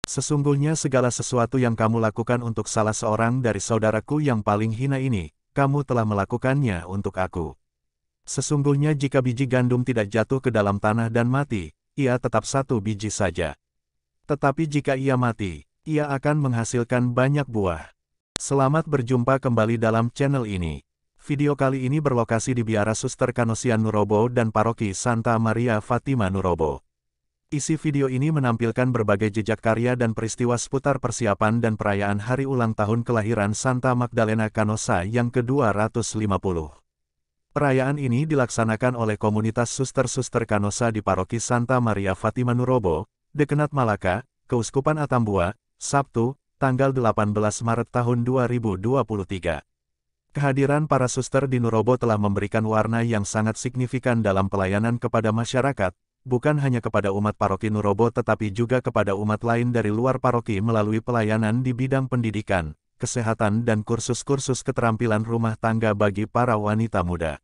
Sesungguhnya segala sesuatu yang kamu lakukan untuk salah seorang dari saudaraku yang paling hina ini, kamu telah melakukannya untuk aku. Sesungguhnya jika biji gandum tidak jatuh ke dalam tanah dan mati, ia tetap satu biji saja. Tetapi jika ia mati, ia akan menghasilkan banyak buah. Selamat berjumpa kembali dalam channel ini. Video kali ini berlokasi di Biara Suster Kanosian Nurobo dan Paroki Santa Maria Fatima Nurobo. Isi video ini menampilkan berbagai jejak karya dan peristiwa seputar persiapan dan perayaan hari ulang tahun kelahiran Santa Magdalena Canossa yang ke-250. Perayaan ini dilaksanakan oleh komunitas suster-suster Canossa di Paroki Santa Maria Fatima Nurobo, Dekenat Malaka, Keuskupan Atambua, Sabtu, tanggal 18 Maret tahun 2023. Kehadiran para suster di Nurobo telah memberikan warna yang sangat signifikan dalam pelayanan kepada masyarakat, bukan hanya kepada umat paroki Nurobo tetapi juga kepada umat lain dari luar paroki melalui pelayanan di bidang pendidikan, kesehatan dan kursus-kursus keterampilan rumah tangga bagi para wanita muda.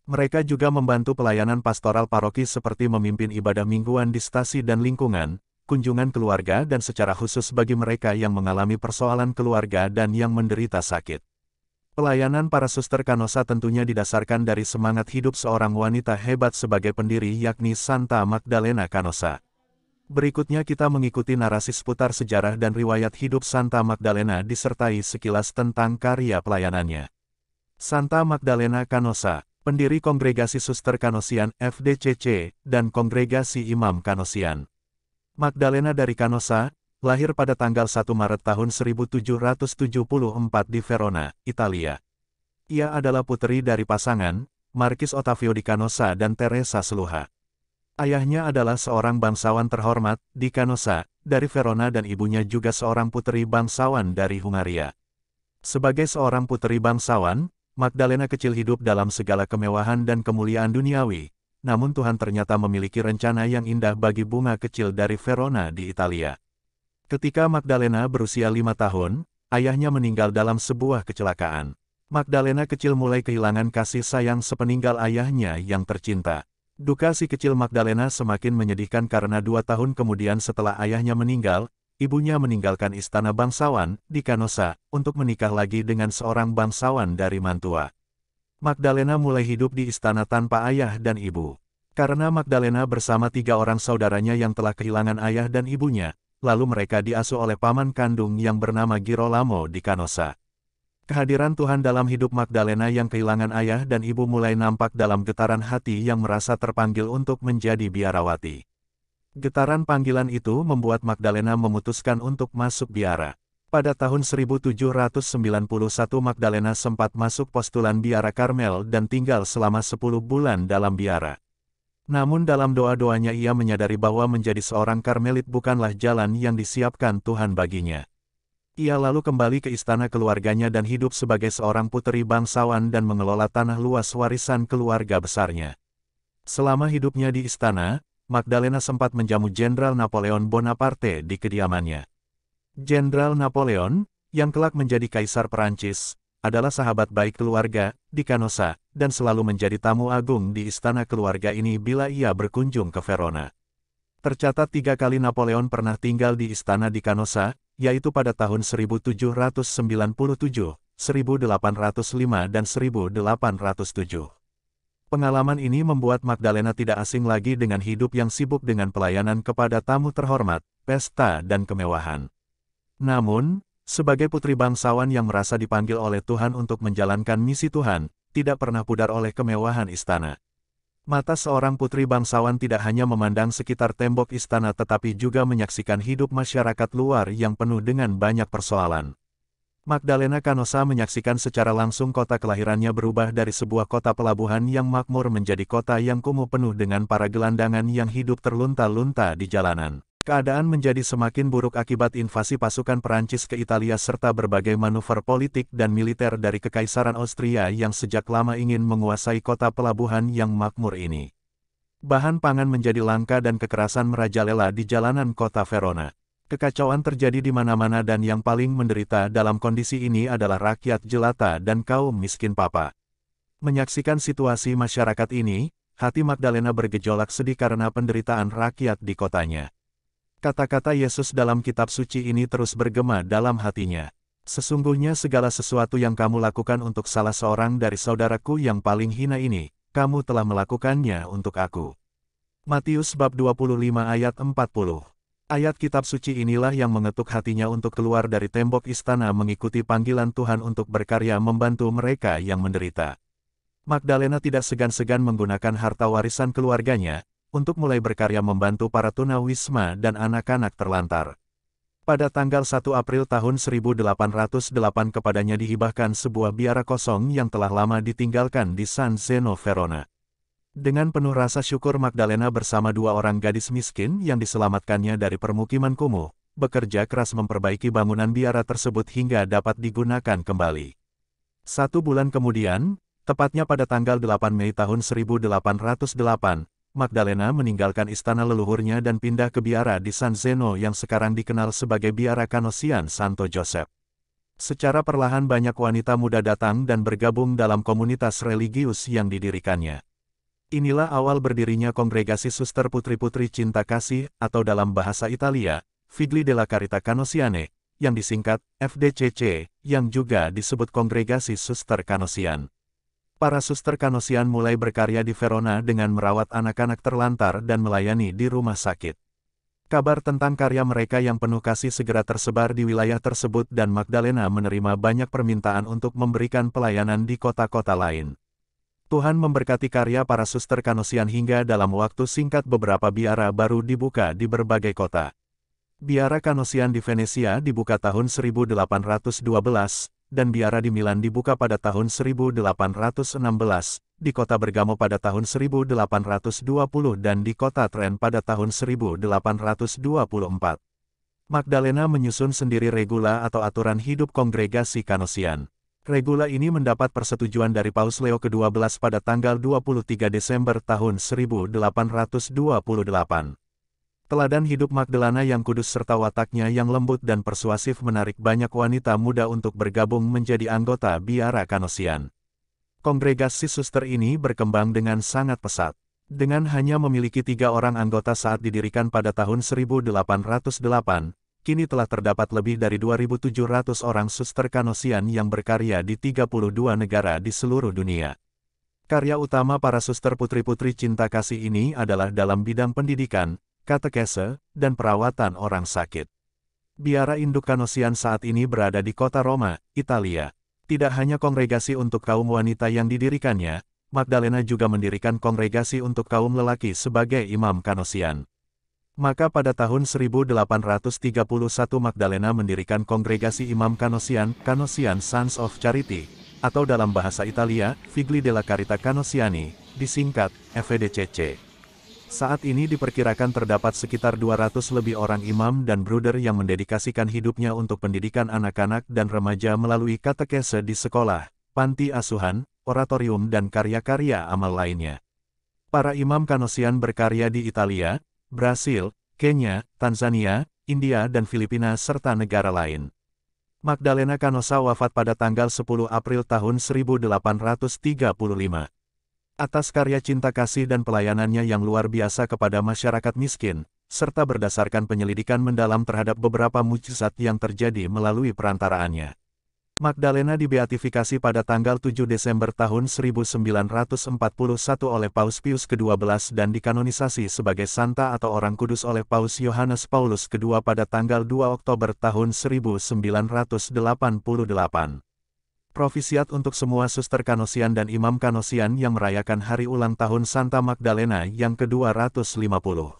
Mereka juga membantu pelayanan pastoral paroki seperti memimpin ibadah mingguan di stasi dan lingkungan, kunjungan keluarga dan secara khusus bagi mereka yang mengalami persoalan keluarga dan yang menderita sakit. Pelayanan para suster Canossa tentunya didasarkan dari semangat hidup seorang wanita hebat sebagai pendiri yakni Santa Magdalena Canossa. Berikutnya kita mengikuti narasi seputar sejarah dan riwayat hidup Santa Magdalena disertai sekilas tentang karya pelayanannya. Santa Magdalena Canossa, pendiri Kongregasi Suster Kanosian FDCC dan Kongregasi Imam Kanosian. Magdalena dari Canossa, lahir pada tanggal 1 Maret tahun 1774 di Verona, Italia. Ia adalah puteri dari pasangan, Markis Ottavio di Canossa dan Teresa Seluha. Ayahnya adalah seorang bangsawan terhormat di Canossa, dari Verona dan ibunya juga seorang puteri bangsawan dari Hungaria. Sebagai seorang puteri bangsawan, Magdalena kecil hidup dalam segala kemewahan dan kemuliaan duniawi, namun Tuhan ternyata memiliki rencana yang indah bagi bunga kecil dari Verona di Italia. Ketika Magdalena berusia 5 tahun, ayahnya meninggal dalam sebuah kecelakaan. Magdalena kecil mulai kehilangan kasih sayang sepeninggal ayahnya yang tercinta. Duka si kecil Magdalena semakin menyedihkan karena 2 tahun kemudian setelah ayahnya meninggal, ibunya meninggalkan istana bangsawan di Canossa untuk menikah lagi dengan seorang bangsawan dari Mantua. Magdalena mulai hidup di istana tanpa ayah dan ibu. Karena Magdalena bersama 3 orang saudaranya yang telah kehilangan ayah dan ibunya, lalu mereka diasuh oleh paman kandung yang bernama Girolamo di Canossa. Kehadiran Tuhan dalam hidup Magdalena yang kehilangan ayah dan ibu mulai nampak dalam getaran hati yang merasa terpanggil untuk menjadi biarawati. Getaran panggilan itu membuat Magdalena memutuskan untuk masuk biara. Pada tahun 1791 Magdalena sempat masuk postulan biara Karmel dan tinggal selama 10 bulan dalam biara. Namun dalam doa-doanya ia menyadari bahwa menjadi seorang Karmelit bukanlah jalan yang disiapkan Tuhan baginya. Ia lalu kembali ke istana keluarganya dan hidup sebagai seorang puteri bangsawan dan mengelola tanah luas warisan keluarga besarnya. Selama hidupnya di istana, Magdalena sempat menjamu Jenderal Napoleon Bonaparte di kediamannya. Jenderal Napoleon, yang kelak menjadi Kaisar Perancis, adalah sahabat baik keluarga di Canossa, dan selalu menjadi tamu agung di istana keluarga ini bila ia berkunjung ke Verona. Tercatat 3 kali Napoleon pernah tinggal di istana di Canossa, yaitu pada tahun 1797, 1805 dan 1807. Pengalaman ini membuat Magdalena tidak asing lagi dengan hidup yang sibuk dengan pelayanan kepada tamu terhormat, pesta dan kemewahan. Namun, sebagai putri bangsawan yang merasa dipanggil oleh Tuhan untuk menjalankan misi Tuhan, tidak pernah pudar oleh kemewahan istana. Mata seorang putri bangsawan tidak hanya memandang sekitar tembok istana tetapi juga menyaksikan hidup masyarakat luar yang penuh dengan banyak persoalan. Magdalena Canossa menyaksikan secara langsung kota kelahirannya berubah dari sebuah kota pelabuhan yang makmur menjadi kota yang kumuh penuh dengan para gelandangan yang hidup terlunta-lunta di jalanan. Keadaan menjadi semakin buruk akibat invasi pasukan Perancis ke Italia serta berbagai manuver politik dan militer dari Kekaisaran Austria yang sejak lama ingin menguasai kota pelabuhan yang makmur ini. Bahan pangan menjadi langka dan kekerasan merajalela di jalanan kota Verona. Kekacauan terjadi di mana-mana dan yang paling menderita dalam kondisi ini adalah rakyat jelata dan kaum miskin papa. Menyaksikan situasi masyarakat ini, hati Magdalena bergejolak sedih karena penderitaan rakyat di kotanya. Kata-kata Yesus dalam kitab suci ini terus bergema dalam hatinya. Sesungguhnya segala sesuatu yang kamu lakukan untuk salah seorang dari saudaraku yang paling hina ini, kamu telah melakukannya untuk aku. Matius bab 25 ayat 40. Ayat kitab suci inilah yang mengetuk hatinya untuk keluar dari tembok istana mengikuti panggilan Tuhan untuk berkarya membantu mereka yang menderita. Magdalena tidak segan-segan menggunakan harta warisan keluarganya, untuk mulai berkarya membantu para tunawisma dan anak-anak terlantar. Pada tanggal 1 April tahun 1808 kepadanya dihibahkan sebuah biara kosong yang telah lama ditinggalkan di San Zeno, Verona. Dengan penuh rasa syukur Magdalena bersama dua orang gadis miskin yang diselamatkannya dari permukiman kumuh, bekerja keras memperbaiki bangunan biara tersebut hingga dapat digunakan kembali. 1 bulan kemudian, tepatnya pada tanggal 8 Mei tahun 1808, Magdalena meninggalkan istana leluhurnya dan pindah ke biara di San Zeno yang sekarang dikenal sebagai Biara Kanosian Santo Joseph. Secara perlahan banyak wanita muda datang dan bergabung dalam komunitas religius yang didirikannya. Inilah awal berdirinya Kongregasi Suster Putri-Putri Cinta Kasih atau dalam bahasa Italia, Figli della Carità Canosiane, yang disingkat FDCC, yang juga disebut Kongregasi Suster Kanosian. Para suster Kanosian mulai berkarya di Verona dengan merawat anak-anak terlantar dan melayani di rumah sakit. Kabar tentang karya mereka yang penuh kasih segera tersebar di wilayah tersebut dan Magdalena menerima banyak permintaan untuk memberikan pelayanan di kota-kota lain. Tuhan memberkati karya para suster Kanosian hingga dalam waktu singkat beberapa biara baru dibuka di berbagai kota. Biara Kanosian di Venesia dibuka tahun 1812, dan biara di Milan dibuka pada tahun 1816, di kota Bergamo pada tahun 1820 dan di kota Trent pada tahun 1824. Magdalena menyusun sendiri regula atau aturan hidup Kongregasi Kanosian. Regula ini mendapat persetujuan dari Paus Leo ke-12 pada tanggal 23 Desember tahun 1828. Teladan hidup Magdalena yang kudus serta wataknya yang lembut dan persuasif menarik banyak wanita muda untuk bergabung menjadi anggota Biara Kanosian. Kongregasi suster ini berkembang dengan sangat pesat. Dengan hanya memiliki 3 orang anggota saat didirikan pada tahun 1808, kini telah terdapat lebih dari 2.700 orang suster Kanosian yang berkarya di 32 negara di seluruh dunia. Karya utama para suster putri-putri cinta kasih ini adalah dalam bidang pendidikan, katekese, dan perawatan orang sakit. Biara Induk Kanosian saat ini berada di kota Roma, Italia. Tidak hanya kongregasi untuk kaum wanita yang didirikannya, Magdalena juga mendirikan kongregasi untuk kaum lelaki sebagai imam Kanosian. Maka pada tahun 1831 Magdalena mendirikan kongregasi imam Kanosian, Kanosian Sons of Charity, atau dalam bahasa Italia, Figli della Carità Canosiani, disingkat FDCC. Saat ini diperkirakan terdapat sekitar 200 lebih orang imam dan bruder yang mendedikasikan hidupnya untuk pendidikan anak-anak dan remaja melalui katekese di sekolah, panti asuhan, oratorium dan karya-karya amal lainnya. Para imam Kanosian berkarya di Italia, Brasil, Kenya, Tanzania, India dan Filipina serta negara lain. Magdalena Canosa wafat pada tanggal 10 April tahun 1835. Atas karya cinta kasih dan pelayanannya yang luar biasa kepada masyarakat miskin, serta berdasarkan penyelidikan mendalam terhadap beberapa mukjizat yang terjadi melalui perantaraannya. Magdalena dibeatifikasi pada tanggal 7 Desember tahun 1941 oleh Paus Pius ke-12 dan dikanonisasi sebagai santa atau orang kudus oleh Paus Yohanes Paulus II pada tanggal 2 Oktober tahun 1988. Profisiat untuk semua suster Kanosian dan imam Kanosian yang merayakan hari ulang tahun Santa Magdalena yang ke-250.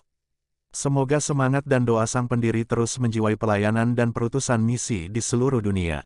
Semoga semangat dan doa sang pendiri terus menjiwai pelayanan dan perutusan misi di seluruh dunia.